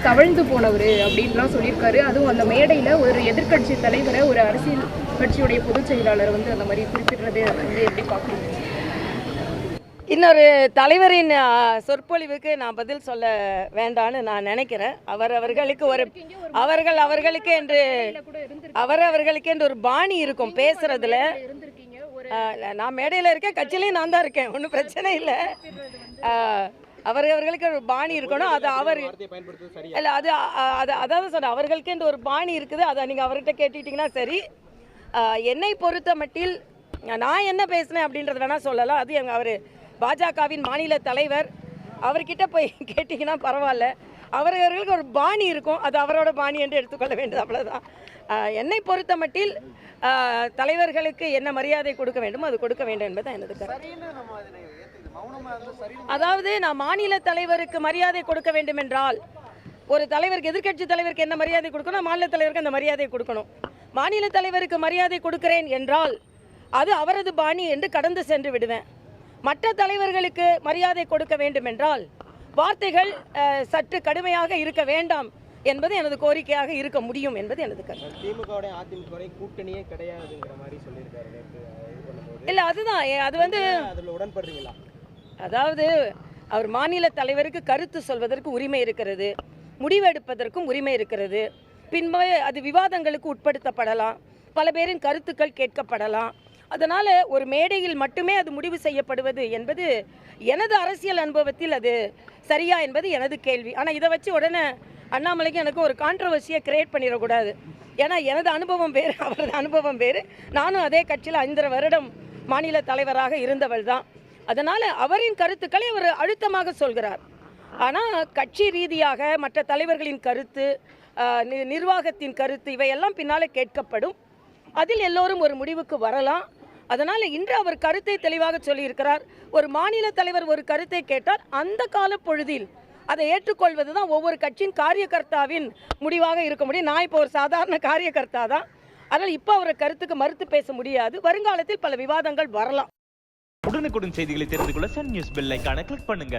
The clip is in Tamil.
தவழ்ந்து போனவர் அப்படின்லாம் சொல்லியிருக்காரு. அதுவும் அந்த மேடையில் ஒரு எதிர்க்கட்சி தலைவரை, ஒரு அரசியல் கட்சியுடைய பொதுச் செயலாளர் வந்து அந்த மாதிரி குறிப்பிடுறது வந்து எப்படி பார்க்குறீங்க? இன்னொரு தலைவரின் சொற்பொழிவுக்கு நான் பதில் சொல்ல வேண்டான்னு நான் நினைக்கிறேன். அவர்களுக்கு என்று ஒரு பாணி இருக்கும் பேசுறதுல. நான் மேடையில் இருக்கேன், கட்சியிலையும் நான் தான் இருக்கேன், ஒன்றும் பிரச்சனை இல்லை. அவர்களுக்கு ஒரு பாணி இருக்கணும். அது அவர் இல்லை, அது அதாவது சொன்ன அவர்களுக்கு என்று ஒரு பாணி இருக்குது. அதை நீங்கள் அவர்கிட்ட கேட்டுக்கிட்டிங்கன்னா சரி. என்னை பொறுத்த மட்டில் நான் என்ன பேசினேன் அப்படின்றது வேணால் சொல்லலாம். அது அவர் பாஜகவின் மாநில தலைவர், அவர்கிட்ட போய் கேட்டிங்கன்னா பரவாயில்ல. அவர்களுக்கு ஒரு பாணி இருக்கும், அது அவரோட பாணி என்று எடுத்துக்கொள்ள வேண்டியது, அவ்வளோதான். என்னை பொறுத்த மட்டில் தலைவர்களுக்கு என்ன மரியாதை கொடுக்க வேண்டுமோ அது கொடுக்க வேண்டும் என்பது எனது கருத்து. அதாவது நான் மாநில தலைவருக்கு மரியாதை கொடுக்க வேண்டும் என்றால், ஒரு தலைவருக்கு, எதிர்க்கட்சி தலைவருக்கு என்ன மரியாதை கொடுக்கணும், மாநில தலைவருக்கு அந்த மரியாதை கொடுக்கணும். மாநில தலைவருக்கு மரியாதை கொடுக்கிறேன் என்றால் அது அவரது பாணி என்று கடந்து சென்று விடுவேன். மற்ற தலைவர்களுக்கு மரியாதை கொடுக்க வேண்டும் என்றால் வார்த்தைகள் சற்று கடுமையாக இருக்க வேண்டாம் என்பது எனது கோரிக்கையாக இருக்க முடியும் என்பது எனது கருத்து. திமுக அதிமுக கூட்டணியே கிடையாதுங்கிற மாதிரி சொல்லியிருக்காரு. இல்லை, அதுதான் அது வந்து உடன்படுறீங்களா? அதாவது அவர் மாநில தலைவருக்கு கருத்து சொல்வதற்கு உரிமை இருக்கிறது, முடிவெடுப்பதற்கும் உரிமை இருக்கிறது. பின்பு அது விவாதங்களுக்கு உட்படுத்தப்படலாம், பல பேரின் கருத்துக்கள் கேட்கப்படலாம். அதனால் ஒரு மேடையில் மட்டுமே அது முடிவு செய்யப்படுவது என்பது எனது அரசியல் அனுபவத்தில் அது சரியா என்பது எனது கேள்வி. ஆனால் இதை வச்சு உடனே அண்ணாமலைக்கு எனக்கு ஒரு கான்ட்ரவர்சியை கிரியேட் பண்ணிடக்கூடாது. ஏன்னா எனது அனுபவம் வேறு, அவரது அனுபவம் வேறு. நானும் அதே கட்சியில் 5 வருடம் மாநில தலைவராக இருந்தவள் தான். அதனால் அவரின் கருத்துக்களை அவர் அழுத்தமாக சொல்கிறார். ஆனால் கட்சி ரீதியாக மற்ற தலைவர்களின் கருத்து, நிர்வாகத்தின் கருத்து, இவையெல்லாம் பின்னால் கேட்கப்படும். அதில் எல்லோரும் ஒரு முடிவுக்கு வரலாம். அதனால் இன்று அவர் கருத்தை தெளிவாக சொல்லியிருக்கிறார். ஒரு மாநில தலைவர் ஒரு கருத்தை கேட்டால் அந்த கால பொழுதில் அதை ஏற்றுக்கொள்வது தான் ஒவ்வொரு கட்சியின் காரியகர்த்தாவின் முடிவாக இருக்க முடியும். நான் இப்போ ஒரு சாதாரண காரியகர்த்தா தான். அதனால் இப்போ அவர் கருத்துக்கு மறுத்து பேச முடியாது. வருங்காலத்தில் பல விவாதங்கள் வரலாம். உடனுக்குடன் செய்திகளை தெரிந்து கொள்ள சன் நியூஸ் பெல் ஐகானை கிளிக் பண்ணுங்க.